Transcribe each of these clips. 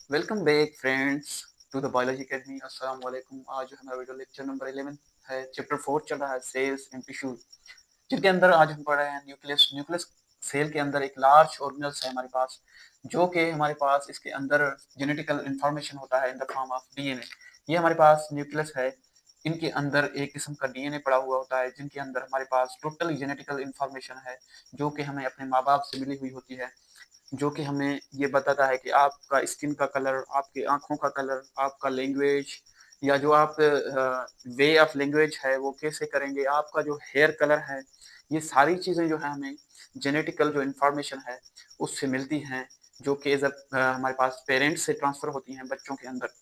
Welcome back friends to the biology academy. अस्सलाम वालेकुम। आज जो हमारा वीडियो लेक्चर नंबर 11 है, चैप्टर 4 चल रहा है सेल्स एंड टिश्यूज, जिनके अंदर आज हम पढ़ रहे हैं न्यूक्लियस। न्यूक्लियस सेल के अंदर एक लार्ज ऑर्गेनल्स है हमारे पास, जो कि हमारे पास इसके अंदर जेनेटिकल इंफॉर्मेशन होता है in the form of DNA. ये हमारे पास न्यूक्लियस है, इनके अंदर एक किस्म का डीएनए पड़ा हुआ होता है, जिनके अंदर हमारे पास टोटल जेनेटिकल इंफॉर्मेशन है, जो कि हमें अपने माँ बाप से मिली हुई होती है, जो कि हमें ये बताता है कि आपका स्किन का कलर, आपकी आंखों का कलर, आपका लैंग्वेज, या जो आप वे ऑफ लैंग्वेज है वो कैसे करेंगे, आपका जो हेयर कलर है, ये सारी चीज़ें जो है हमें जेनेटिकल जो इंफॉर्मेशन है उससे मिलती हैं, जो कि हमारे पास पेरेंट्स से ट्रांसफर होती हैं बच्चों के अंदर।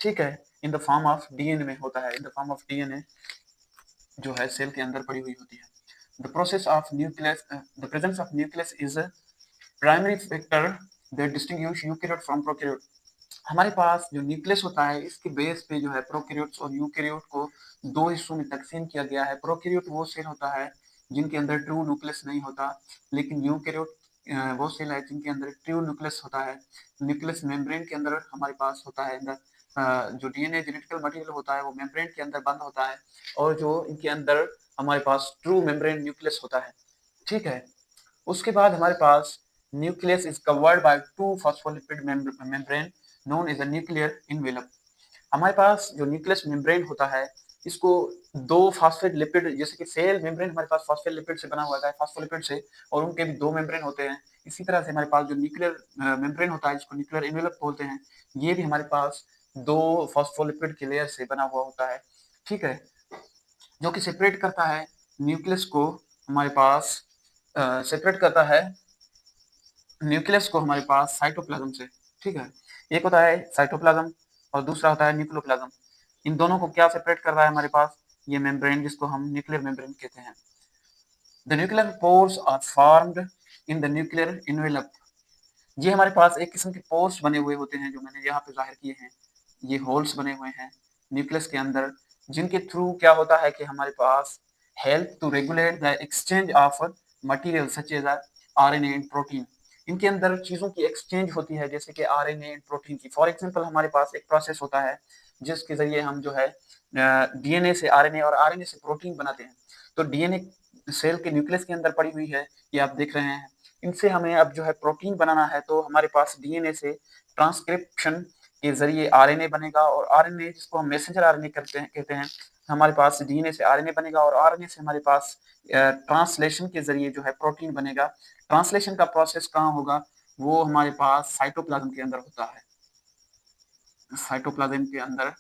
ठीक है, in the form of DNA में होता है, in the form of DNA जो है सेल के अंदर पड़ी हुई होती है। The process of nucleus, the presence of nucleus is primary factor that distinguish eukaryote from prokaryote. हमारे पास जो न्यूक्लियस होता है, इसके बेस पे जो है प्रोकैरियोट्स और यूकेरियोट को दो हिस्सों में तकसीम किया गया है। प्रोकैरियोट वो सेल होता है जिनके अंदर ट्रू न्यूक्लियस नहीं होता, लेकिन यूकेरियोट वो सेल है जिनके अंदर ट्रू न्यूक्लियस होता है। न्यूक्लियस मेम्ब्रेन के अंदर हमारे पास होता है, अंदर जो डीएनए जेनेटिकल मटेरियल होता है वो मेम्ब्रेन के अंदर बंद होता है, और जो इनके अंदर हमारे पास ट्रू मेम्ब्रेन न्यूक्लियस होता है। ठीक है, उसके बाद हमारे पास nucleus is covered by two phospholipid membrane known as a nuclear envelope. हमारे पास जो न्यूक्लियस मेम्ब्रेन होता है, इसको दो फॉस्फेट लिपिड, जैसे कि सेल मेम्ब्रेन हमारे पास फॉस्फेट लिपिड से बना हुआ है, फॉस्फोलिपिड से, और उनके भी दो मेम्ब्रेन होते हैं। इसी तरह से हमारे पास जो न्यूक्लियर मेम्ब्रेन होता है, जिसको न्यूक्लियर इनवेलप बोलते हैं, ये भी हमारे पास दो फॉस्फोलिपिड के लेयर से बना हुआ होता है। ठीक है, जो कि सेपरेट करता है न्यूक्लियस को, हमारे पास सेपरेट करता है न्यूक्लियस को हमारे पास साइटोप्लाज्म से। ठीक है, एक होता है साइटोप्लाज्म और दूसरा होता है न्यूक्लियोप्लाज्म। इन दोनों को क्या सेपरेट कर रहा है हमारे पास? ये मेम्ब्रेन, जिसको हम न्यूक्लियर मेम्ब्रेन कहते हैं। The nuclear pores are formed in the nuclear envelope. ये हमारे पास एक किस्म के पोर्स बने हुए होते हैं, जो मैंने यहाँ पे जाहिर किए हैं। ये होल्स बने हुए हैं न्यूक्लियस के अंदर, जिनके थ्रू क्या होता है कि हमारे पास help to regulate the exchange of material such as RNA and protein. इनके अंदर चीज़ों की एक्सचेंज होती है, जैसे कि आरएनए एंड प्रोटीन की। फॉर एग्जांपल, हमारे पास एक प्रोसेस होता है जिसके जरिए हम जो है डीएनए से आरएनए और आरएनए से प्रोटीन बनाते हैं। तो डीएनए सेल के न्यूक्लियस के अंदर पड़ी हुई है, ये आप देख रहे हैं। इनसे हमें अब जो है प्रोटीन बनाना है, तो हमारे पास डीएनए से ट्रांसक्रिप्शन के जरिए आरएनए बनेगा, और आरएनए, जिसको हम मैसेंजर आरएनए कहते हैं, हमारे पास डीएनए से आरएनए बनेगा, और आरएनए से हमारे पास ट्रांसलेशन के जरिए जो है प्रोटीन बनेगा। ट्रांसलेशन का प्रोसेस कहाँ होगा? वो हमारे पास साइटोप्लाज्म के अंदर होता है। साइटोप्लाज्म के अंदर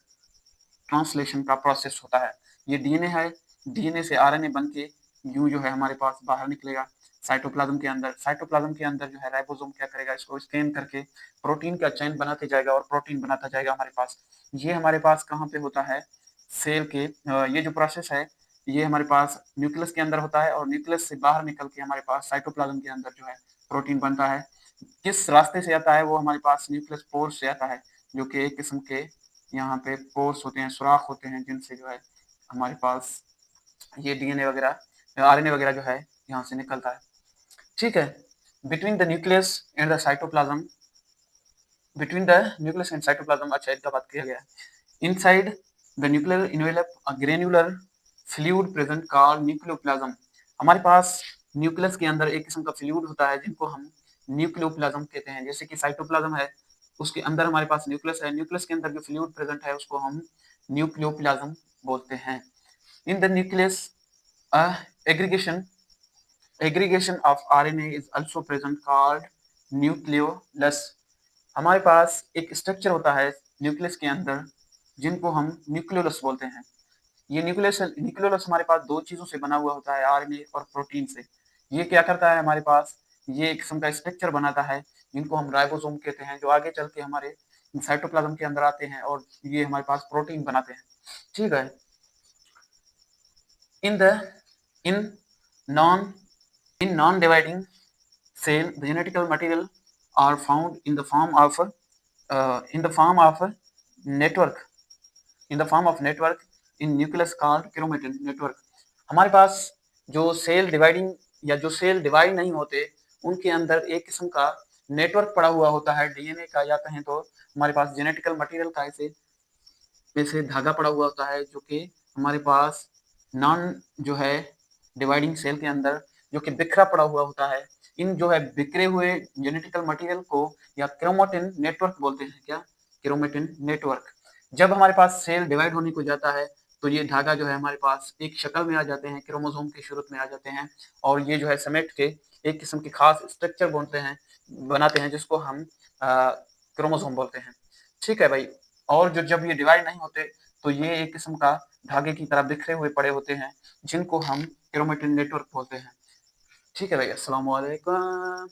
ट्रांसलेशन का प्रोसेस होता है। ये डीएनए है, डीएनए से आरएनए बन के यूं जो है हमारे पास बाहर निकलेगा साइटोप्लाज्म के अंदर। साइटोप्लाज्म के अंदर जो है राइबोसोम क्या करेगा? इसको स्कैन करके प्रोटीन का चयन बनाते जाएगा, और प्रोटीन बनाता जाएगा हमारे पास। ये हमारे पास कहाँ पे होता है? सेल के ये जो प्रोसेस है, ये हमारे पास न्यूक्लियस के अंदर होता है, और न्यूक्लियस से बाहर निकल के हमारे पास साइटोप्लाज्म के अंदर जो है प्रोटीन बनता है। किस रास्ते से आता है? वो हमारे पास न्यूक्लियस पोर से आता है, जो कि एक किस्म के यहाँ पे पोर्स होते हैं, सुराख होते हैं, जिनसे जो है हमारे पास ये डीएनए वगैरह, आरएनए वगैरह जो है यहाँ से निकलता है। ठीक है, between the nucleus and the cytoplasm, between the nucleus and cytoplasm, अच्छा इनका बात किया गया है। Inside the nuclear envelope a granular fluid present called nucleoplasm. हमारे पास न्यूक्लियस के अंदर एक किस्म का फ्लूइड होता है, जिनको हम न्यूक्लियोप्लाज्म कहते हैं। जैसे कि साइटोप्लाज्म है, उसके अंदर हमारे पास न्यूक्लियस है, न्यूक्लियस के अंदर जो फ्लूइड प्रेजेंट है उसको हम न्यूक्लियोप्लाज्म बोलते हैं। In the nucleus aggregation aggregation of RNA is also present called nucleolus. हमारे पास एक स्ट्रक्चर होता है न्यूक्लियस के अंदर, जिनको हम न्यूक्लियोलस बोलते हैं। ये न्यूक्लियोलस हमारे पास दो चीजों से बना हुआ होता है, आरएनए और प्रोटीन से। ये क्या करता है हमारे पास? ये एक किस्म का स्ट्रक्चर बनाता है, जिनको हम राइबोसोम कहते हैं, जो आगे चल के हमारे साइटोप्लाज्म के अंदर आते हैं, और ये हमारे पास प्रोटीन बनाते हैं। ठीक है, in the in non in non-dividing cell, the genetical material are found in the form of in the form of network in the form of network in nucleus called chromatin network। हमारे पास जो cell dividing, या जो cell divide नहीं होते, उनके अंदर एक किस्म का नेटवर्क पड़ा हुआ होता है डीएनए का, या कहें तो हमारे पास जेनेटिकल मटेरियल का ऐसे जैसे धागा पड़ा हुआ होता है, जो कि हमारे पास नॉन जो है डिवाइडिंग सेल के अंदर जो कि बिखरा पड़ा हुआ होता है। इन जो है बिखरे हुए जेनेटिकल मटेरियल को या क्रोमेटिन नेटवर्क बोलते हैं। क्या? Chromatin network. जब हमारे पास सेल डिवाइड होने को जाता है तो ये धागा जो है हमारे पास एक शक्ल में आ जाते हैं, क्रोमोसोम के शुरू में आ जाते हैं, और ये जो है समेट के एक किस्म की खास स्ट्रक्चर बनाते हैं, जिसको हम क्रोमोसोम बोलते हैं। ठीक है भाई। और जो जब ये डिवाइड नहीं होते तो ये एक किस्म का धागे की तरह बिखरे हुए पड़े होते हैं, जिनको हम क्रोमेटिन नेटवर्क बोलते हैं। ठीक है भाई, अस्सलाम वालेकुम।